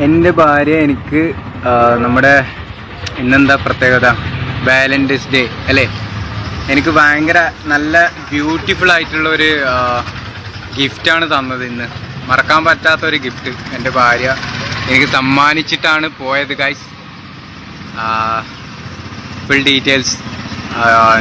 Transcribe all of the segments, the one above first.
എൻ്റെ ഭാര്യ എനിക്ക് നമ്മുടെ ഇന്നെന്താ പ്രത്യേകത, വാലന്റൈൻസ് ഡേ അല്ലേ, എനിക്ക് ഭയങ്കര നല്ല ബ്യൂട്ടിഫുൾ ആയിട്ടുള്ള ഒരു ഗിഫ്റ്റാണ് തന്നത്. ഇന്ന് മറക്കാൻ പറ്റാത്തൊരു ഗിഫ്റ്റ് എൻ്റെ ഭാര്യ എനിക്ക് സമ്മാനിച്ചിട്ടാണ് പോയത് ഗൈസ്. ഫുൾ ഡീറ്റെയിൽസ്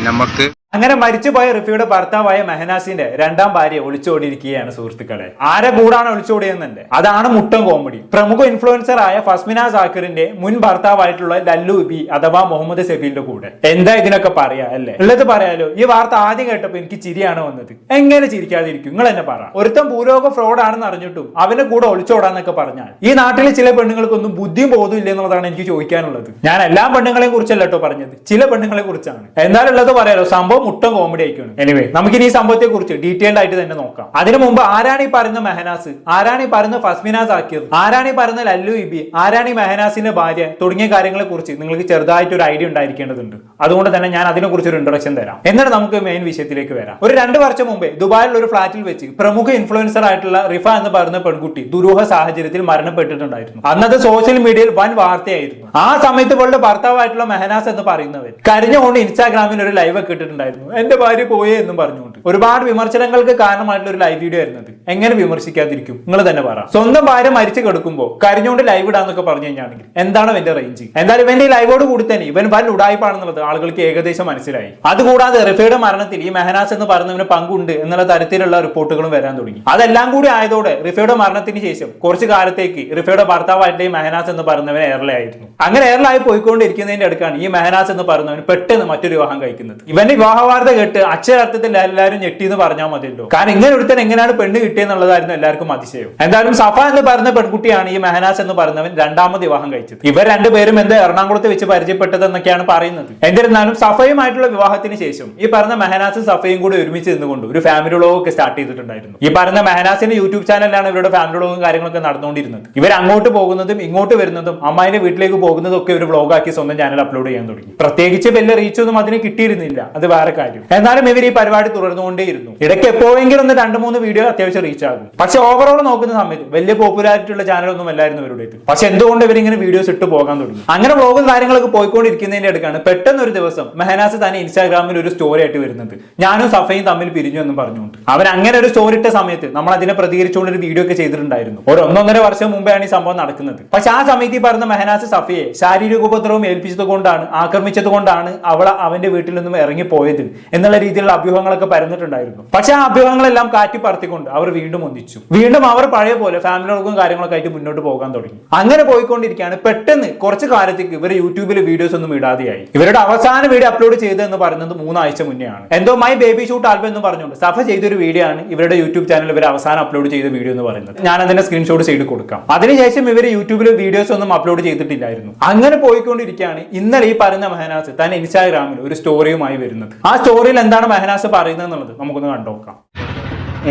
നമുക്ക്. അങ്ങനെ മരിച്ചുപോയ റിഫിയുടെ ഭർത്താവായ മെഹനാസിന്റെ രണ്ടാം ഭാര്യ ഒളിച്ചോടിയിരിക്കുകയാണ് സുഹൃത്തുക്കളെ. ആരെ കൂടാണ് ഒളിച്ചോടിയെന്നല്ലേ, അതാണ് മുട്ടൻ കോമഡി. പ്രമുഖ ഇൻഫ്ലുവൻസർ ആയ ഫസ്മിന സാക്കിറിന്റെ മുൻ ഭർത്താവായിട്ടുള്ള ലല്ലു ബി അഥവാ മുഹമ്മദ് സഫീലിന്റെ കൂടെ. എന്താ ഇതിനൊക്കെ പറയാ അല്ലേ, ഉള്ളത് പറയാലോ. ഈ വാർത്ത ആദ്യം കേട്ടപ്പോ എനിക്ക് ചിരിയാണ് വന്നത്. എങ്ങനെ ചിരിക്കാതിരിക്കും, നിങ്ങൾ എന്നെ പറ. ഒരുത്തം ഭൂലോക ഫ്രോഡ് ആണെന്ന് അറിഞ്ഞിട്ടും അവന്റെ കൂടെ ഒളിച്ചോടാന്നൊക്കെ പറഞ്ഞാൽ ഈ നാട്ടിലെ ചില പെണ്ണുങ്ങൾക്കൊന്നും ബുദ്ധിയും ബോധവും ഇല്ല എന്നുള്ളതാണ് എനിക്ക് ചോദിക്കാനുള്ളത്. ഞാൻ എല്ലാ പെണ്ണുങ്ങളെയും കുറിച്ചല്ല കേട്ടോ പറഞ്ഞത്, ചില പെണ്ണുങ്ങളെ കുറിച്ചാണ്. എന്തായാലുള്ളത് പറയാലോ, സംഭവം മുട്ടൻ കോമഡി ആയിക്കാണ്. എനിവേ, നമുക്കിനി ഈ സംഭവത്തെ കുറിച്ച് ഡീറ്റെയിൽഡ് ആയിട്ട് തന്നെ നോക്കാം. അതിനു മുമ്പ് ആരാണ് ഈ പറയുന്ന മെഹനാസ്, ആരാണ് ഈ പറയുന്ന ഫസ്മിന സാക്കിർ, ആരാണ് ഈ പറയുന്ന ലല്ലു ഇബി, ആരാണ് ഈ മെഹനാസിന്റെ ഭാര്യ തുടങ്ങിയ കാര്യങ്ങളെ കുറിച്ച് നിങ്ങൾക്ക് ചെറുതായിട്ട് ഒരു ഐഡിയ ഉണ്ടായിരിക്കേണ്ടതുണ്ട്. അതുകൊണ്ട് തന്നെ ഞാൻ അതിനെ കുറിച്ച് ഒരു ഇൻട്രൊഡക്ഷൻ തരാം. എന്നിട്ട് നമുക്ക് മെയിൻ വിഷയത്തിലേക്ക് വരാം. ഒരു 2 വർഷം മുമ്പേ ദുബായിലുള്ള ഒരു ഫ്ളാറ്റിൽ വെച്ച് പ്രമുഖ ഇൻഫ്ലുവൻസർ ആയിട്ടുള്ള റിഫ എന്ന് പറയുന്ന പെൺകുട്ടി ദുരൂഹ സാഹചര്യത്തിൽ മരണപ്പെട്ടിട്ടുണ്ടായിരുന്നു. അന്നത് സോഷ്യൽ മീഡിയയിൽ വൻ വാർത്തയായിരുന്നു. ആ സമയത്ത് ഇവളുടെ ഭർത്താവായിട്ടുള്ള മെഹനാസ് എന്ന് പറയുന്നവർ കരഞ്ഞുകൊണ്ട് ഇൻസ്റ്റാഗ്രാമിൽ ഒരു ലൈവ് ഒക്കെ ഇട്ടിട്ടുണ്ടായിരുന്നു. എന്റെ ഭാര്യ പോയേ എന്നും പറഞ്ഞുകൊണ്ട് ഒരുപാട് വിമർശനങ്ങൾക്ക് കാരണമായിട്ടുള്ള ഒരു ലൈവ് വീഡിയോ ആയിരുന്നത്. എങ്ങനെ വിമർശിക്കാതിരിക്കും, നിങ്ങൾ തന്നെ പറ. സ്വന്തം ഭാര്യ മരിച്ചു കിടക്കുമ്പോൾ കരഞ്ഞുകൊണ്ട് ലൈവ് ഇടാന്നൊക്കെ പറഞ്ഞു കഴിഞ്ഞാണെങ്കിൽ എന്താണ് ഇവന്റെ റേഞ്ച്? എന്തായാലും ഇവന്റെ ഈ ലൈവോട് കൂടി തന്നെ ഇവൻ വൻ ഉടായ്പാണെന്നുള്ളത് ആളുകൾക്ക് ഏകദേശം മനസ്സിലായി. അതുകൂടാതെ റിഫയുടെ മരണത്തിൽ ഈ മെഹനാസ് എന്ന് പറയുന്നവന് പങ്കുണ്ട് എന്നുള്ള തരത്തിലുള്ള റിപ്പോർട്ടുകളും വരാൻ തുടങ്ങി. അതെല്ലാം കൂടി ആയതോടെ റിഫയുടെ മരണത്തിന് ശേഷം കുറച്ചു കാലത്തേക്ക് റിഫയുടെ ഭർത്താവായിട്ടുള്ള ഈ മെഹനാസ് എന്ന് പറയുന്നവൻ എയർലായിരുന്നു. അങ്ങനെ എയർലായി പോയിക്കൊണ്ടിരിക്കുന്നതിന്റെ അടുക്കാണ് ഈ മെഹനാസ് എന്ന് പറയുന്നവൻ പെട്ടെന്ന് മറ്റൊരു വിവാഹം കഴിക്കുന്നത്. ഇവന്റെ വിവാഹ വാർത്ത കേട്ട് അക്ഷരാർത്ഥത്തിൽ എല്ലാവരും ഞെട്ടി എന്ന് പറഞ്ഞാൽ മതിയല്ലോ. കാരണം ഇങ്ങനെ ഒരുത്തൻ എങ്ങനെയാണ് പെണ്ണ് കിട്ടിയെന്നുള്ളതായിരുന്നു എല്ലാവർക്കും അതിശയം. എന്തായാലും സഫ എന്ന് പറയുന്ന പെൺകുട്ടിയാണ് ഈ മെഹനാസ് എന്ന് പറയുന്നവൻ രണ്ടാമത് വിവാഹം കഴിച്ചത്. ഇവർ രണ്ടുപേരും എന്താ എറണാകുളത്ത് വെച്ച് പരിചയപ്പെട്ടതെന്നൊക്കെയാണ് പറയുന്നത്. എന്നിരുന്നാലും സഫയുമായിട്ടുള്ള വിവാഹത്തിന് ശേഷം ഈ പറഞ്ഞ മെഹനാസും സഫയും കൂടി ഒരുമിച്ച് നിന്നുകൊണ്ട് ഒരു ഫാമിലി വ്ലോഗ് ഒക്കെ സ്റ്റാർട്ട് ചെയ്തിട്ടുണ്ടായിരുന്നു. ഈ പറഞ്ഞ മെഹനാസിന്റെ യൂട്യൂബ് ചാനലിലാണ് ഇവരുടെ ഫാമിലി വ്ലോഗും കാര്യങ്ങളൊക്കെ നടന്നുകൊണ്ടിരുന്നത്. ഇവർ അങ്ങോട്ട് പോകുന്നതും ഇങ്ങോട്ട് വരുന്നതും അമ്മായിന്റെ വീട്ടിലേക്ക് പോകുന്നതും ഒക്കെ ഒരു വ്ലോഗാക്കി സ്വന്തം ചാനൽ അപ്ലോഡ് ചെയ്യാൻ തുടങ്ങി. പ്രത്യേകിച്ച് വലിയ റീച്ചൊന്നും അതിന് കിട്ടിയിരുന്നില്ല, അത് വേറെ കാര്യം. എന്നാലും ഇവർ ഈ പരിപാടി തുടർന്നുകൊണ്ടേയിരുന്നു. ഇടയ്ക്ക് എപ്പോഴെങ്കിലും ഒന്ന് 2-3 വീഡിയോ അത്യാവശ്യം റീച്ച് ആകും. പക്ഷെ ഓവറോൾ നോക്കുന്ന സമയത്ത് വലിയ പോപ്പുലാരിറ്റി ഉള്ള ചാനലൊന്നും അല്ലായിരുന്നു ഇവരുടേത്. പക്ഷെ എന്തുകൊണ്ട് ഇവരിങ്ങനെ വീഡിയോസ് ഇട്ട് പോകാൻ തുടങ്ങി? അങ്ങനെ വ്ലോഗും കാര്യങ്ങളൊക്കെ പോയിക്കൊണ്ടിരിക്കുന്നതിന്റെ അടുക്കാണ് പെട്ടെന്ന് ഒരു ദിവസം മെഹനാസ് തന്നെ ഇൻസ്റ്റാഗ്രാമിൽ ഒരു സ്റ്റോറി ആയിട്ട് വരുന്നത്. ഞാനും സഫയും തമ്മിൽ പിരിഞ്ഞു എന്നും പറഞ്ഞുകൊണ്ട്. അവൻ അങ്ങനെ ഒരു സ്റ്റോറി ഇട്ട സമയത്ത് നമ്മൾ അതിനെ പ്രതികരിച്ചുകൊണ്ട് ഒരു വീഡിയോ ഒക്കെ ചെയ്തിട്ടുണ്ടായിരുന്നു. ഒരു 1-1.5 വർഷം മുമ്പാണ് ഈ സംഭവം നടക്കുന്നത്. പക്ഷെ ആ സമയത്ത് ഈ പറഞ്ഞ മെഹനാസ് സഫയെ ശാരീരിക ഉപദ്രവം ഏൽപ്പിച്ചത് കൊണ്ടാണ്, ആക്രമിച്ചത് കൊണ്ടാണ് അവൾ അവന്റെ വീട്ടിൽ നിന്നും ഇറങ്ങിപ്പോയത് എന്നുള്ള രീതിയിലുള്ള അഭ്യൂഹങ്ങളൊക്കെ പരന്നിട്ടുണ്ടായിരുന്നു. പക്ഷെ ആ അഭ്യൂഹങ്ങളെല്ലാം കാറ്റി പറത്തിക്കൊണ്ട് അവർ വീണ്ടും ഒന്നിച്ചു. വീണ്ടും അവർ പഴയ പോലെ ഫാമിലി വ്ലോഗും കാര്യങ്ങളൊക്കെ ആയിട്ട് മുന്നോട്ട് പോകാൻ തുടങ്ങി. അങ്ങനെ പോയിക്കൊണ്ടിരിക്കുകയാണ് പെട്ടെന്ന് കുറച്ച് കാലത്തേക്ക് ഇവർ യൂട്യൂബിൽ വീഡിയോസ് ഒന്നും ഇടാതെയായി. ഇവരുടെ അവസാന വീഡിയോ അപ്ലോഡ് ചെയ്തതെന്ന് പറയുന്നത് 3 ആഴ്ച മുന്നെയാണ്. എന്തോ മൈ ബേബി ഷൂട്ട് ആൽബം എന്ന് പറഞ്ഞുകൊണ്ട് സഫ ചെയ്തൊരു വീഡിയോ ആണ് ഇവരുടെ യൂട്യൂബ് ചാനൽ ഇവർ അവസാനം അപ്ലോഡ് ചെയ്ത വീഡിയോ എന്ന് പറയുന്നത്. ഞാൻ അതിന്റെ സ്ക്രീൻഷോട്ട് ചെയ്ത് കൊടുക്കാം. അതിനുശേഷം ഇവർ യൂട്യൂബിൽ വീഡിയോസ് ഒന്നും അപ്ലോഡ് ചെയ്തിട്ടില്ലായിരുന്നു. അങ്ങനെ പോയിക്കൊണ്ടിരിക്കുകയാണ് ഇന്നലെ ഈ പറയുന്ന മെഹനാസ് തന്നെ ഇൻസ്റ്റാഗ്രാമിൽ ഒരു സ്റ്റോറിയുമായി വരുന്നത്. ആ സ്റ്റോറിയിൽ എന്താണ് മെഹനാസ് പറയുന്നത് എന്നുള്ളത് നമുക്കൊന്ന് കണ്ടുനോക്കാം.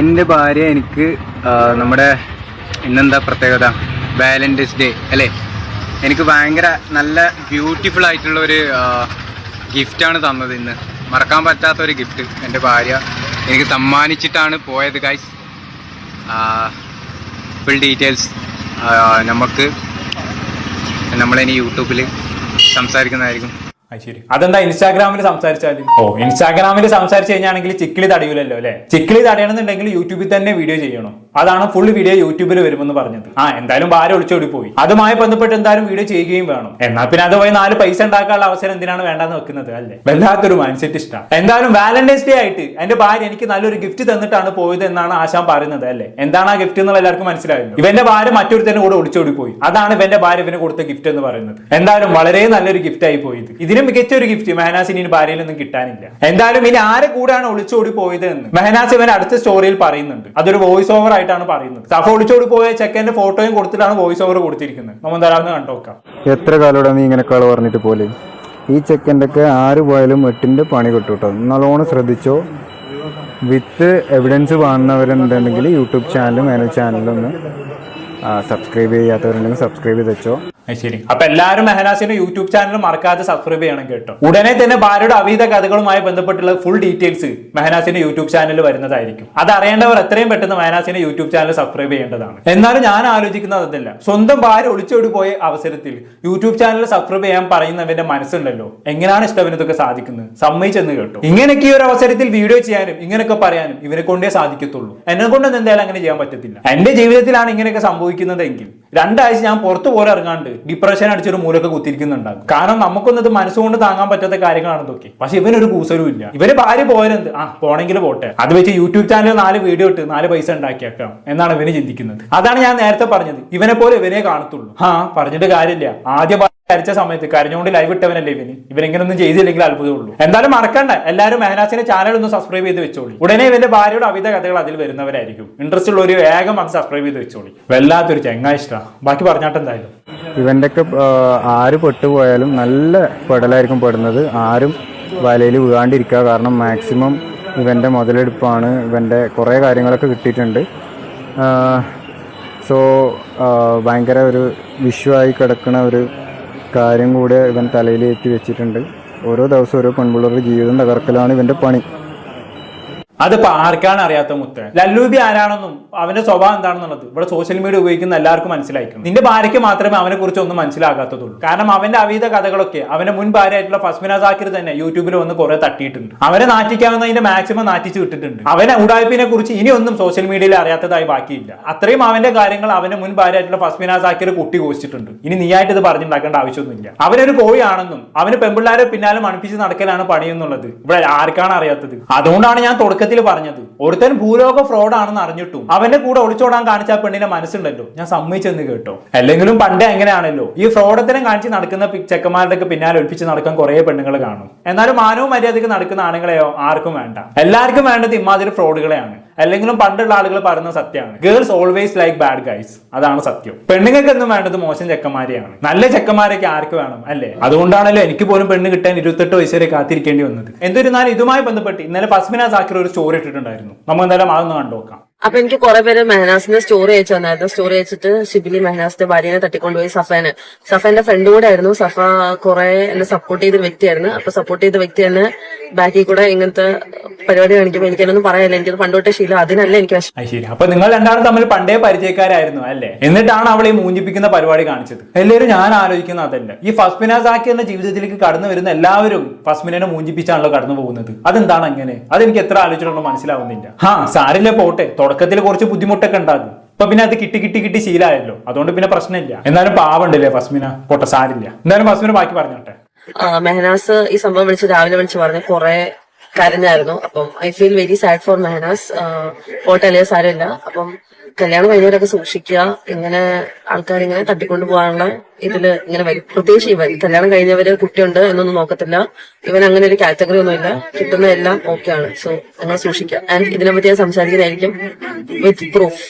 എൻ്റെ ഭാര്യ എനിക്ക് നമ്മുടെ ഇന്നെന്താ പ്രത്യേകത, വാലന്റൈൻസ് ഡേ അല്ലേ, എനിക്ക് ഭയങ്കര നല്ല ബ്യൂട്ടിഫുൾ ആയിട്ടുള്ള ഒരു ഗിഫ്റ്റാണ് തന്നത്. ഇന്ന് മറക്കാൻ പറ്റാത്തൊരു ഗിഫ്റ്റ് എൻ്റെ ഭാര്യ എനിക്ക് സമ്മാനിച്ചിട്ടാണ് പോയത് ഗൈസ്. ഫുൾ ഡീറ്റെയിൽസ് നമുക്ക് നമ്മളിനി യൂട്യൂബിൽ സംസാരിക്കുന്നതായിരിക്കും. ശരി, അതെന്താ ഇൻസ്റ്റാഗ്രാമിൽ സംസാരിച്ചാല്? ഇൻസ്റ്റാഗ്രാമിൽ സംസാരിച്ചു കഴിഞ്ഞാണെങ്കിൽ ചിക്കിളി തടയൂലല്ലോ അല്ലെ. ചിക്കിളി തടയണമെന്നുണ്ടെങ്കിൽ യൂട്യൂബിൽ തന്നെ വീഡിയോ ചെയ്യണം. അതാണ് ഫുൾ വീഡിയോ യൂട്യൂബിൽ വരുമെന്ന് പറഞ്ഞത്. എന്തായാലും ഭാര്യ ഒളിച്ചോടി പോയി. അതുമായി ബന്ധപ്പെട്ട് എന്തായാലും വീഡിയോ ചെയ്യുകയും വേണം. എന്നാൽ പിന്നെ അത് പോയി 4 പൈസ ഉണ്ടാക്കാനുള്ള അവസരം എന്തിനാണ് വേണ്ടെന്ന് വെക്കുന്നത് അല്ലേ? വല്ലാത്തൊരു മൈൻഡ് സെറ്റ് ഇഷ്ടം. എന്തായാലും വാലന്റൈൻസ് ഡേ ആയിട്ട് എന്റെ ഭാര്യ എനിക്ക് നല്ലൊരു ഗിഫ്റ്റ് തന്നിട്ടാണ് പോയത് എന്നാണ് ആശാൻ പറയുന്നത് അല്ലേ. എന്താണ് ആ ഗിഫ്റ്റ് എന്നുള്ള എല്ലാവർക്കും മനസ്സിലായിരുന്നു. ഇവന്റെ ഭാര്യ മറ്റൊരുത്തന്നെ കൂടെ ഒളിച്ചോടി പോയി. അതാണ് ഇവന്റെ ഭാര്യ ഇവന് കൊടുത്ത ഗിഫ്റ്റ് എന്ന് പറയുന്നത്. എന്തായാലും വളരെ നല്ലൊരു ഗിഫ്റ്റ് ആയി പോയത്. ഇതിന് മികച്ചൊരു ഗിഫ്റ്റ് മെഹനാസിന് ഭാര്യയിലൊന്നും കിട്ടാനില്ല. എന്തായാലും ഇനി ആരെ കൂടാണ് ഒളിച്ചോടി പോയത് എന്ന് മെഹനാസ് ഇവൻ അടുത്ത സ്റ്റോറിയിൽ പറയുന്നുണ്ട്. അതൊരു വോയിസ് ഓവർ ആയിട്ടാണ് പറയുന്നത്. സഫ ഒളിച്ചോടി പോയ ചെക്കന്റെ ഫോട്ടോയും കൊടുത്തിട്ടാണ് വോയിസ് ഓവർ കൊടുത്തിരിക്കുന്നത്. നമ്മൾ എന്തായാലും കണ്ടോക്കാം. എത്ര കാലോടെ നീ ഇങ്ങനെ കള പറഞ്ഞിട്ട് പോലെ ഈ ചെക്കൻ്റെ ഒക്കെ ആര് പോയാലും 8ന്റെ പണി കിട്ടും കേട്ടോ. നല്ലോണം ശ്രദ്ധിച്ചോ. വിത്ത് എവിഡൻസ് കാണുന്നവരുണ്ടെങ്കിൽ യൂട്യൂബ് ചാനലും ചാനലൊന്ന് സബ്സ്ക്രൈബ് ചെയ്യാത്തവരുണ്ടെങ്കിൽ സബ്സ്ക്രൈബ് ചെയ്ത് വെച്ചോ. ശരി, അപ്പൊ എല്ലാവരും മെഹനാസിന്റെ യൂട്യൂബ് ചാനൽ മറക്കാതെ സബ്സ്ക്രൈബ് ചെയ്യണം കേട്ടോ. ഉടനെ തന്നെ ഭാര്യയുടെ അവീത കഥകളുമായി ബന്ധപ്പെട്ടുള്ള ഫുൾ ഡീറ്റെയിൽസ് മെഹനാസിന്റെ യൂട്യൂബ് ചാനലിൽ വരുന്നതായിരിക്കും. അത് അറിയേണ്ടവർ എത്രയും പെട്ടെന്ന് മെഹനാസിന്റെ യൂട്യൂബ് ചാനൽ സബ്സ്ക്രൈബ് ചെയ്യേണ്ടതാണ്. എന്നാലും ഞാൻ ആലോചിക്കുന്നത് അതല്ല, സ്വന്തം ഭാര്യ ഒളിച്ചോടി പോയ അവസരത്തിൽ യൂട്യൂബ് ചാനൽ സബ്സ്ക്രൈബ് ചെയ്യാൻ പറയുന്നവന്റെ മനസ്സുണ്ടല്ലോ, എങ്ങനെയാണ് ഇഷ്ടവന് ഇതൊക്കെ സാധിക്കുന്നത്? സമ്മതിച്ചെന്ന് കേട്ടോ. ഇങ്ങനെയൊക്കെ ഈ ഒരു അവസരത്തിൽ വീഡിയോ ചെയ്യാനും ഇങ്ങനെയൊക്കെ പറയാനും ഇവനെ കൊണ്ടേ സാധിക്കത്തുള്ളൂ. എന്നെ കൊണ്ടൊന്നും എന്തായാലും അങ്ങനെ ചെയ്യാൻ പറ്റത്തില്ല. എന്റെ ജീവിതത്തിലാണ് ഇങ്ങനെയൊക്കെ സംഭവിക്കുന്നതെങ്കിൽ 2 ആഴ്ച ഞാൻ പുറത്തു പോലെ ഇറങ്ങാണ്ട് ഡിപ്രഷൻ അടിച്ചൊരു മൂലൊക്കെ കുത്തിരിക്കുന്നുണ്ടാകും. കാരണം നമുക്കൊന്നും ഇത് മനസ്സുകൊണ്ട് താങ്ങാൻ പറ്റാത്ത കാര്യങ്ങളാണ് ഇതൊക്കെ. പക്ഷെ ഇവനൊരു കൂസലും ഇല്ല. ഇവര് ഭാര്യ പോയത് പോണെങ്കിൽ പോട്ടെ, അത് വെച്ച് യൂട്യൂബ് ചാനലിൽ 4 വീഡിയോ ഇട്ട് 4 പൈസ ഉണ്ടാക്കിയേക്കാം എന്നാണ് ഇവന് ചിന്തിക്കുന്നത്. അതാണ് ഞാൻ നേരത്തെ പറഞ്ഞത്, ഇവനെ പോലെ ഇവനെ കാണത്തുള്ളൂ. പറഞ്ഞിട്ട് കാര്യമില്ല. ആദ്യം കരിച്ച സമയത്ത് കരഞ്ഞുകൊണ്ട് ലൈവ് ഇട്ടവനല്ലേ ഇവനെങ്ങനൊന്നും ചെയ്തില്ലെങ്കിൽ അത്ഭുതമുള്ളൂ. എന്തായാലും മറക്കണ്ട, എല്ലാവരും മെഹനാസിന്റെ ചാനൽ ഒന്ന് സബ്സ്ക്രൈബ് ചെയ്ത് വെച്ചോളി. ഉടനെ ഇവന്റെ ഭാര്യയുടെ അവിധ കഥകൾ അതിൽ വരുന്നവരായിരിക്കും. ഇൻട്രസ്റ്റ് ഉള്ള ഒരു വേഗം അത് സബ്സ്ക്രൈബ് ചെയ്ത് വെച്ചോളി. വല്ലാത്തൊരു ചെങ്ങാ ഇഷ്ട. ബാക്കി പറഞ്ഞാട്ട് എന്തായാലും ഇവൻ്റെ ഒക്കെ ആര് പെട്ടുപോയാലും നല്ല പെടലായിരിക്കും പെടുന്നത്. ആരും വലയിൽ വീഴാണ്ടിരിക്കുക. കാരണം മാക്സിമം ഇവൻ്റെ മുതലെടുപ്പാണ്. ഇവൻ്റെ കുറേ കാര്യങ്ങളൊക്കെ കിട്ടിയിട്ടുണ്ട്. സോ ഭയങ്കര ഒരു വിഷയമായി കിടക്കുന്ന ഒരു കാര്യം കൂടെ ഇവൻ തലയിൽ ഏറ്റി വെച്ചിട്ടുണ്ട്. ഓരോ ദിവസവും ഓരോ പെൺപിള്ളേരുടെ ജീവിതം തകർക്കലാണ് ഇവൻ്റെ പണി. അതിപ്പോ ആർക്കാണ് അറിയാത്ത മുത്ത്? ലല്ലൂബി ആരാണെന്നും അവന്റെ സ്വഭാവം എന്താണെന്നുള്ളത് ഇവിടെ സോഷ്യൽ മീഡിയ ഉപയോഗിക്കുന്ന എല്ലാവർക്കും മനസ്സിലാക്കണം. നിന്റെ ഭാര്യയ്ക്ക് മാത്രമേ അവനെ കുറിച്ച് ഒന്നും മനസ്സിലാകാത്തതുള്ളൂ. കാരണം അവന്റെ അവീത കഥകളൊക്കെ അവന്റെ മുൻ ഭാര്യയായിട്ടുള്ള ഫസ്മിന സാക്കിർ തന്നെ യൂട്യൂബിൽ വന്ന് കുറെ തട്ടിയിട്ടുണ്ട്. അവനെ നാറ്റിക്കാവുന്നതിന്റെ മാക്സിമം നാറ്റിച്ച് വിട്ടിട്ടുണ്ട്. അവനെ ഉടായ്പിനെ കുറിച്ച് ഇനി ഒന്നും സോഷ്യൽ മീഡിയയിൽ അറിയാത്തതായി ബാക്കിയില്ല. അത്രയും അവന്റെ കാര്യങ്ങൾ അവന്റെ മുൻ ഭാര്യയായിട്ടുള്ള ഫസ്മിന സാക്കിർ കുട്ടി കോഷിച്ചിട്ടുണ്ട്. ഇനി നീയായിട്ട് ഇത് പറഞ്ഞുണ്ടാക്കേണ്ട ആവശ്യമൊന്നുമില്ല. അവനൊരു കോഴിയാണെന്നും അവന് പെൺപിള്ളാരെ പിന്നാലെ മണിപ്പിച്ച് നടക്കലാണ് പണിയെന്നുള്ളത് ഇവിടെ ആർക്കാണ് അറിയാത്തത്? അതുകൊണ്ടാണ് ഞാൻ തുടക്കത്തിൽ പറഞ്ഞത്, ഒരുത്തൻ ഭൂലോക ഫ്രോഡ് ആണെന്ന് അറിഞ്ഞിട്ടും അവന്റെ കൂടെ ഒളിച്ചോടാൻ കാണിച്ച പെണ്ണിന്റെ മനസ്സുണ്ടല്ലോ, ഞാൻ സമ്മതിച്ചെന്ന് കേട്ടോ. അല്ലെങ്കിലും പണ്ടേ എങ്ങനെയാണല്ലോ, ഈ ഫ്രോഡത്തിനെ കാണിച്ച് നടക്കുന്ന ചെക്കന്മാരുടെ ഒക്കെ പിന്നാലെ ഒളിപ്പിച്ച് നടക്കാൻ കുറെ പെണ്ണുങ്ങൾ കാണും. എന്നാലും മാനവും മര്യാദയ്ക്ക് നടക്കുന്ന ആണുങ്ങളെയോ ആർക്കും വേണ്ട. എല്ലാവർക്കും വേണ്ടത് ഇമാതിരി ഫ്രോഡുകളെയാണ്. അല്ലെങ്കിലും പണ്ടുള്ള ആളുകൾ പറയുന്ന സത്യമാണ്, girls always like bad guys. അതാണ് സത്യം. പെണ്ണുങ്ങൾക്ക് ഒന്നും വേണ്ടത് മോശം ചെക്കന്മാരെയാണ്. നല്ല ചെക്കന്മാരൊക്കെ ആർക്ക് വേണം അല്ലേ? അതുകൊണ്ടാണല്ലോ എനിക്ക് പോലും പെണ്ണ് കിട്ടാൻ 28 വയസ്സ് വരെ കാത്തിരിക്കേണ്ടി വന്നത്. എന്തൊരുന്നാലും ഇതുമായി ബന്ധപ്പെട്ട് ഇന്നലെ ഫസ്മിന സാക്കിർ ഒരു സ്റ്റോറി ഇട്ടിട്ടുണ്ടായിരുന്നു. നമുക്ക് എന്തായാലും അതൊന്ന് കണ്ടുനോക്കാം. അപ്പൊ എനിക്ക് കുറെ പേര് മെഹനാസിന്റെ സ്റ്റോറി അയച്ചു തന്നായിരുന്നു. സ്റ്റോറി അയച്ചിട്ട് ഷിബിലി മെഹനാസിന്റെ ഭാര്യനെ തട്ടിക്കൊണ്ടുപോയി സഫേന്റെ ഫ്രണ്ട് കൂടെ ആയിരുന്നു. സഫ കുറെ എന്നെ സപ്പോർട്ട് ചെയ്ത വ്യക്തിയായിരുന്നു. അപ്പൊ സപ്പോർട്ട് ചെയ്ത വ്യക്തി തന്നെ ബാക്കിൽ കൂടെ ഇങ്ങനത്തെ പരിപാടി കാണിക്കുമ്പോൾ എനിക്കൊന്നും പറയാനില്ല. എനിക്കത് പണ്ടോട്ടെ ശീലം, അതിനല്ല എനിക്ക് ശരി. അപ്പൊ നിങ്ങൾ രണ്ടാളും തമ്മിൽ പണ്ടേ പരിചയക്കാരായിരുന്നു അല്ലേ? എന്നിട്ടാണ് അവളെ ഈ മൂഞ്ചിപ്പിക്കുന്ന പരിപാടി കാണിച്ചത്. എല്ലാവരും ഞാൻ ആലോചിക്കുന്ന അതല്ല, ഈ ഫസ്മിന സാക്കിറിന്റെ ജീവിതത്തിലേക്ക് കടന്നു വരുന്ന എല്ലാവരും ഫസ്മിനെ മൂഞ്ചിപ്പിച്ചാണല്ലോ കടന്നു പോകുന്നത്. അതെന്താണ് അങ്ങനെ? അതെനിക്ക് എത്ര ആലോചിച്ചിട്ടുണ്ടോ മനസ്സിലാവുന്നില്ല. സാരില്ല, പോട്ടെ, തുടക്കത്തിൽ കുറച്ച് ബുദ്ധിമുട്ടൊക്കെ ഉണ്ടാകും. ഇപ്പൊ പിന്നെ അത് കിട്ടി ശീലമായല്ലോ, അതുകൊണ്ട് പിന്നെ പ്രശ്നമില്ല. എന്നാലും പാവണ്ടല്ലേ ഫസ്മിന, പോട്ടെ, സാരില്ല. എന്തായാലും ഫസ്മിന ബാക്കി പറഞ്ഞോട്ടെ. മെഹനാസ് ഈ സംഭവം രാവിലെ വിളിച്ച് പറഞ്ഞു കുറെ കരഞ്ഞായിരുന്നു. അപ്പം I feel very sad four Mehnaz. പോട്ടെ, അല്ലേ, സാരമില്ല. അപ്പം കല്യാണം കഴിഞ്ഞവരൊക്കെ സൂക്ഷിക്കുക. ഇങ്ങനെ ആൾക്കാർ ഇങ്ങനെ തട്ടിക്കൊണ്ടു പോകാനുള്ള ഇതില് ഇങ്ങനെ വരും. പ്രത്യേകിച്ച് ഇവൻ കല്യാണം കഴിഞ്ഞവര് കുട്ടിയുണ്ട് എന്നൊന്നും നോക്കത്തില്ല. ഇവൻ അങ്ങനെ ഒരു കാറ്റഗറി ഒന്നുമില്ല. കിട്ടുന്ന എല്ലാം ഓക്കെ ആണ്. സോ നിങ്ങൾ സൂക്ഷിക്കുക. ആൻഡ് ഇതിനെപ്പറ്റി ഞാൻ സംസാരിക്കുന്നതായിരിക്കും വിത്ത് പ്രൂഫ്.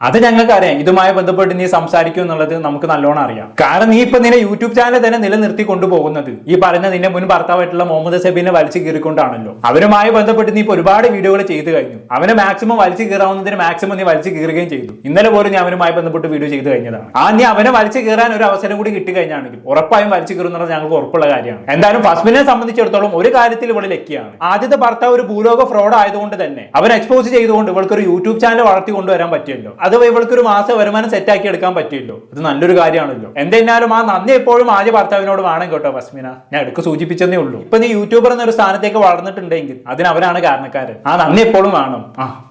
അത് ഞങ്ങൾക്ക് അറിയാം. ഇതുമായി ബന്ധപ്പെട്ട് നീ സംസാരിക്കും എന്നുള്ളത് നമുക്ക് നല്ലോണം അറിയാം. കാരണം നീ ഇപ്പൊ നിന്നെ യൂട്യൂബ് ചാനൽ തന്നെ നിലനിർത്തി കൊണ്ടുപോകുന്നത് ഈ പറഞ്ഞ നിന്റെ മുൻ ഭർത്താവായിട്ടുള്ള മുഹമ്മദ് സബീനെ വലിച്ചു കീറിക്കൊണ്ടാണല്ലോ. അവരുമായി ബന്ധപ്പെട്ട് നീ ഇപ്പൊ ഒരുപാട് വീഡിയോകൾ ചെയ്തു കഴിഞ്ഞു. അവനെ മാക്സിമം വലിച്ചു കീറാവുന്നതിന് മാക്സിമം നീ വലിച്ചു കീറുകയും ചെയ്തു. ഇന്നലെ പോലും ഞാൻ അവനുമായി ബന്ധപ്പെട്ട് വീഡിയോ ചെയ്തു കഴിഞ്ഞതാണ്. നീ അവനെ വലിച്ചു കീറാൻ ഒരു അവസരം കൂടി കിട്ടിക്കഴിഞ്ഞാണെങ്കിൽ ഉറപ്പായും വലിച്ചു കീറുന്നത് ഞങ്ങൾക്ക് ഉറപ്പുള്ള കാര്യമാണ്. എന്തായാലും ഫസ്മിനെ സംബന്ധിച്ചിടത്തോളം ഒരു കാര്യത്തിൽ ഇവള് ലക്കിയാണ്. ആദ്യത്തെ ഭർത്താവ് ഒരു ഭൂലോക ഫ്രോഡ് ആയതുകൊണ്ട് തന്നെ അവൻ എക്സ്പോസ് ചെയ്തുകൊണ്ട് ഇവൾക്ക് ഒരു യൂട്യൂബ് ചാനൽ വളർത്തി കൊണ്ടുവരാൻ പറ്റിയല്ലോ. അത് ഇവൾക്ക് ഒരു മാസ വരുമാനം സെറ്റാക്കി എടുക്കാൻ പറ്റിയല്ലോ. അത് നല്ലൊരു കാര്യമാണല്ലോ. എന്തായാലും ആ നന്ദി എപ്പോഴും ആദ്യ ഭർത്താവിനോട് വേണം കേട്ടോ ഫസ്മിന. ഞാൻ എടുക്ക് സൂചിപ്പിച്ചതേ ഉള്ളൂ. ഇപ്പൊ നീ യൂട്യൂബർ എന്നൊരു സ്ഥാനത്തേക്ക് വളർന്നിട്ടുണ്ടെങ്കിൽ അതിന് അവരാണ് കാരണക്കാരൻ. ആ നന്ദി എപ്പോഴും വേണം.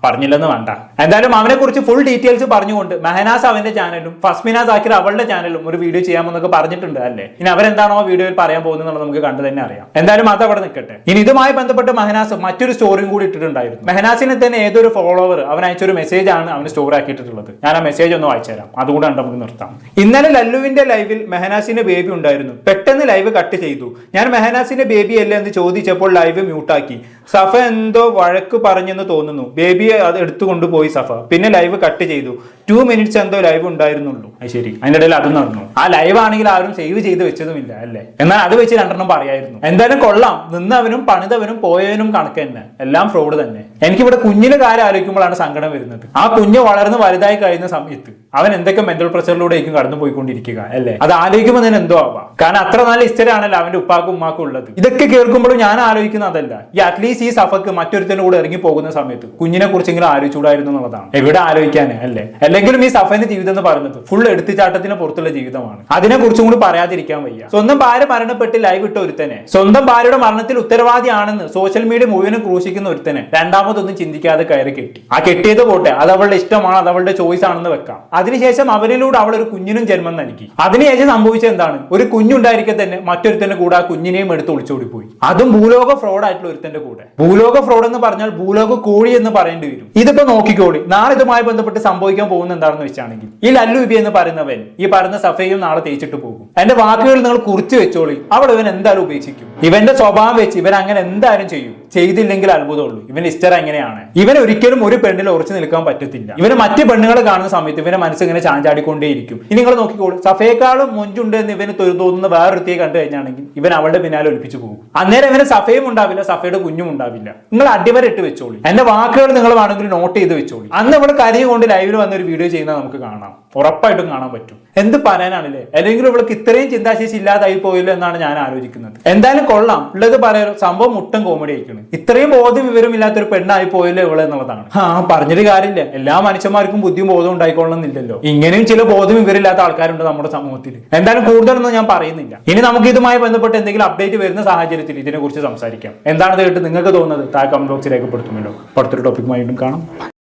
പറഞ്ഞില്ലെന്ന് വേണ്ട. എന്തായാലും അവനെ കുറിച്ച് ഫുൾ ഡീറ്റെയിൽസ് പറഞ്ഞുകൊണ്ട് മെഹനാസ് അവന്റെ ചാനലും ഫസ്മിന സാക്കിർ അവളുടെ ചാനലും ഒരു വീഡിയോ ചെയ്യാമെന്നൊക്കെ പറഞ്ഞിട്ടുണ്ട് അല്ലേ? ഇനി അവരെന്താണോ ആ വീഡിയോയിൽ പറയാൻ പോകുന്നത് നമുക്ക് കണ്ടു തന്നെ അറിയാം. എന്തായാലും അത് അവിടെ നിൽക്കട്ടെ. ഇനി ഇതുമായി ബന്ധപ്പെട്ട് മെഹനാസ് മറ്റൊരു സ്റ്റോറിയും കൂടി ഇട്ടിട്ടുണ്ടായിരുന്നു. മെഹനാസിനെ തന്നെ ഏതൊരു ഫോളോവർ അവൻ അയച്ചൊരു മെസ്സേജ് ആണ് അവന് സ്റ്റോറി ആക്കിയിട്ടുള്ളത്. ഞാൻ ആ മെസ്സേജ് ഒന്ന് വായിച്ചു തരാം, അതുകൂടെ നമുക്ക് നിർത്താം. ഇന്നലെ ലല്ലുവിന്റെ ലൈവിൽ മെഹനാസിന്റെ ബേബി ഉണ്ടായിരുന്നു. പെട്ടെന്ന് ലൈവ് കട്ട് ചെയ്തു. ഞാൻ മെഹനാസിന്റെ ബേബി അല്ലേ എന്ന് ചോദിച്ചപ്പോൾ ലൈവ് മ്യൂട്ടാക്കി. സഫ എന്തോ വഴക്ക് പറഞ്ഞെന്ന് തോന്നുന്നു. ബേബിയെ അത് എടുത്തുകൊണ്ടുപോയി സഫ. പിന്നെ ലൈവ് കട്ട് ചെയ്തു. 2 മിനിറ്റ്സ് എന്തോ ലൈവ് ഉണ്ടായിരുന്നുള്ളൂ. ശരി, അതിന്റെ ഇടയിൽ അത് നടന്നു. ആ ലൈവ് ആണെങ്കിൽ ആരും സേവ് ചെയ്ത് വെച്ചതുമില്ല അല്ലേ? എന്നാൽ അത് വെച്ച് 2 പറയായിരുന്നു. എന്തായാലും കൊള്ളാം. നിന്നവനും പണിതവനും പോയവനും കണക്ക് തന്നെ, എല്ലാം ഫ്രോഡ് തന്നെ. എനിക്കിവിടെ കുഞ്ഞിന്റെ കാര്യം ആലോചിക്കുമ്പോഴാണ് സങ്കടം വരുന്നത്. ആ കുഞ്ഞ് വളർന്ന് വലുതായി കഴിയുന്ന സമയത്ത് അവൻ എന്തൊക്കെ മെന്റൽ പ്രഷറിലൂടെ ആയിരിക്കും കടന്നു പോയിക്കൊണ്ടിരിക്കുക അല്ലേ? അത് ആലോചിക്കുമ്പോൾ തന്നെ എന്തോ ആവാം. കാരണം അത്ര നല്ല ഇഷ്ടമാണല്ലോ അവന്റെ ഉപ്പാക്കും ഉമ്മാക്കും ഉള്ളത്. ഇതൊക്കെ കേൾക്കുമ്പോഴും ഞാൻ ആലോചിക്കുന്ന അതല്ല, ഈ അറ്റ്ലീസ്റ്റ് ഈ സഫക്ക് മറ്റൊരുത്തന്റെ കൂടെ ഇറങ്ങി പോകുന്ന സമയത്ത് കുഞ്ഞിനെ കുറിച്ചെങ്കിലും ആലോചിച്ചുകൂടായിരുന്നു എന്നുള്ളതാണ്. എവിടെ ആലോചിക്കാന് അല്ലേ? അല്ലെങ്കിലും ഈ സഫന്റെ ജീവിതം എന്ന് പറയുന്നത് ഫുൾ എടുത്തുചാട്ടത്തിന് പുറത്തുള്ള ജീവിതമാണ്. അതിനെ കുറിച്ചും കൂടി പറയാതിരിക്കാൻ വയ്യ. സ്വന്തം ഭാര്യ മരണപ്പെട്ട് ലൈവ് ഇട്ട ഒരുത്തനെ, സ്വന്തം ഭാര്യയുടെ മരണത്തിൽ ഉത്തരവാദിയാണെന്ന് സോഷ്യൽ മീഡിയ മുഴുവനും ക്രൂശിക്കുന്ന ഒരുത്തനെ രണ്ടാമതൊന്നും ചിന്തിക്കാതെ കയറി കെട്ടി. ആ കെട്ടിയത് പോട്ടെ, അത് അവളുടെ ഇഷ്ടമാണ്, അത് അവളുടെ ചോയ്സ് ആണെന്ന് വെക്കാം. അതിനുശേഷം അവരിലൂടെ അവൾ ഒരു കുഞ്ഞിനും ജന്മം നൽകി. അതിനുശേഷം സംഭവിച്ചത് എന്താണ്? ഒരു കുഞ്ഞുണ്ടായിരിക്കെ തന്നെ മറ്റൊരുത്തന്റെ കൂടെ ആ കുഞ്ഞിനെയും എടുത്ത് ഒളിച്ചോടി പോയി. അതും ഭൂലോക ഫ്രോഡ് ആയിട്ടുള്ള ഒരുത്തന്റെ കൂടെ. ഭൂലോക ഫ്രോഡ് എന്ന് പറഞ്ഞാൽ ഭൂലോക കോഴി എന്ന് പറയേണ്ടി വരും. ഇതിപ്പോ നോക്കിക്കോളി, നാളെ ഇതുമായി ബന്ധപ്പെട്ട് സംഭവിക്കാൻ പോകുന്ന എന്താണെന്ന് വെച്ചാണെങ്കിൽ ഈ ലല്ലു ഇബി എന്ന് പറയുന്നവൻ ഈ പറയുന്ന സഫയും നാളെ തേച്ചിട്ട് പോകും. എന്റെ വാക്കുകൾ നിങ്ങൾ കുറിച്ച് വെച്ചോളി, അവൾ ഇവൻ എന്തായാലും ഉപേക്ഷിക്കും. ഇവന്റെ സ്വഭാവം വെച്ച് ഇവൻ അങ്ങനെ എന്തായാലും ചെയ്യും. ചെയ്തില്ലെങ്കിൽ അത്ഭുതമുള്ളൂ. ഇവന്റെ ഇഷ്ടം എങ്ങനെയാണ്? ഇവൻ ഒരിക്കലും ഒരു പെണ്ണിൽ ഉറച്ചു നിൽക്കാൻ പറ്റത്തില്ല. ഇവന് മറ്റു പെണ്ണുങ്ങളെ കാണുന്ന സമയത്ത് ഇവന്റെ മനസ്സ് ഇങ്ങനെ ചാഞ്ചാടിക്കൊണ്ടേയിരിക്കും. ഇനി നിങ്ങൾ നോക്കിക്കോളൂ, സഫയേക്കാളും മുഞ്ചുണ്ട് എന്ന് ഇവന് തോന്നുന്ന വേറൊരുത്തിയെ കണ്ടു കഴിഞ്ഞാണെങ്കിൽ ഇവൻ അവളുടെ പിന്നാലെ ഒലിപ്പിച്ചു പോകും. അന്നേരം ഇവന് സഫയും ഉണ്ടാവില്ല, സഫയുടെ കുഞ്ഞും ഉണ്ടാവില്ല. നിങ്ങൾ അടിവരെ ഇട്ട് വെച്ചോളി. എന്റെ വാക്കുകൾ നിങ്ങൾ വേണമെങ്കിൽ നോട്ട് ചെയ്ത് വെച്ചോളി. അന്ന് ഇവിടെ കരഞ്ഞുകൊണ്ട് ലൈവിൽ വന്ന ഒരു വീഡിയോ ചെയ്യുന്നത് നമുക്ക് കാണാം, ഉറപ്പായിട്ടും കാണാൻ പറ്റും. എന്ത് പറയാനാണല്ലേ? അല്ലെങ്കിൽ ഇവൾക്ക് ഇത്രയും ചിന്താശേഷി ഇല്ലാതായി പോയില്ലോ എന്നാണ് ഞാൻ ആലോചിക്കുന്നത്. എന്തായാലും കൊള്ളാം, ഉള്ളത് പറയാലോ, സംഭവം മുട്ടൻ കോമഡി ആയിക്കണം. ഇത്രയും ബോധം വിവരം ഇല്ലാത്തൊരു പെണ്ണായി പോയില്ലോ ഇവള് എന്നുള്ളതാണ്. പറഞ്ഞിട്ട് കാര്യമില്ല, എല്ലാ മനുഷ്യന്മാർക്കും ബുദ്ധിയും ബോധം ഉണ്ടായിക്കൊള്ളണമെന്നില്ലല്ലോ. ഇങ്ങനെയും ചില ബോധം വിവരമില്ലാത്ത ആൾക്കാരുണ്ട് നമ്മുടെ സമൂഹത്തിൽ. എന്തായാലും കൂടുതലൊന്നും ഞാൻ പറയുന്നില്ല. ഇനി നമുക്ക് ഇതുമായി ബന്ധപ്പെട്ട് എന്തെങ്കിലും അപ്ഡേറ്റ് വരുന്ന സാഹചര്യത്തിൽ ഇതിനെ കുറിച്ച് സംസാരിക്കാം. എന്താണ് കേട്ട് നിങ്ങൾക്ക് തോന്നുന്നത് താഴെ കമന്റ് ബോക്സിൽ രേഖപ്പെടുത്തുമല്ലോ. അടുത്തൊരു ടോപ്പിക്കുമായി വീണ്ടും കാണാം.